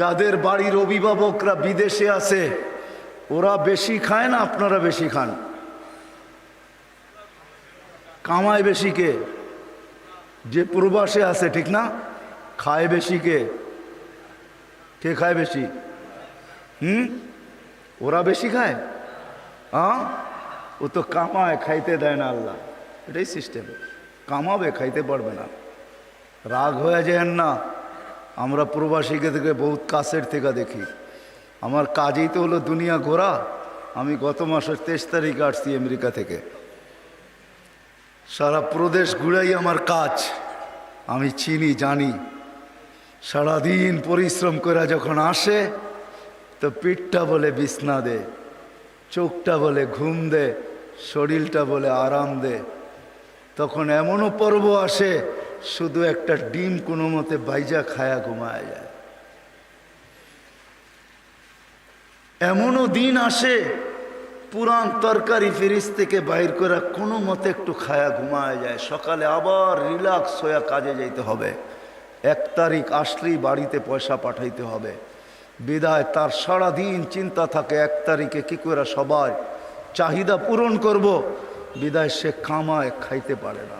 যাদের বাড়ির অভিভাবকরা বিদেশে আছে ওরা বেশি খায় না আপনারা বেশি খান? কামায় বেশি কে? যে প্রবাসে আছে, ঠিক না? খায় বেশি কে? কে খায় বেশি? ওরা বেশি খায়। ও তো কামায়, খাইতে দেয় না আল্লাহ। এটাই সিস্টেম। কামাবে, খাইতে পারবে না। রাগ হয়ে যায় না। আমরা প্রবাসীকে থেকে বহুত কাছের থেকে দেখি। আমার কাজই তো হলো দুনিয়া ঘোরা। আমি গত মাসের 23 তারিখে আসছি আমেরিকা থেকে। সারা প্রদেশ ঘুরাই আমার কাজ। আমি চিনি, জানি। সারাদিন পরিশ্রম করে যখন আসে তো পিঠটা বলে বিছনা দে, চোখটা বলে ঘুম দে, শরীরটা বলে আরাম দে। তখন এমনও পর্ব আসে শুধু একটা ডিম কোনো মতে বাইজা খায়া ঘুমায় যায়। এমনও দিন আসে পুরান তরকারি ফ্রিজ থেকে বাইর করে কোনো মতে একটু খায়া ঘুমায় যায়। সকালে আবার রিল্যাক্স হয়ে কাজে যাইতে হবে। 1 তারিখ আসলেই বাড়িতে পয়সা পাঠাইতে হবে। বিদায় তার সারাদিন চিন্তা থাকে 1 তারিখে কি করে সবার চাহিদা পূরণ করব। বিদায় সে কামায়, খাইতে পারে না।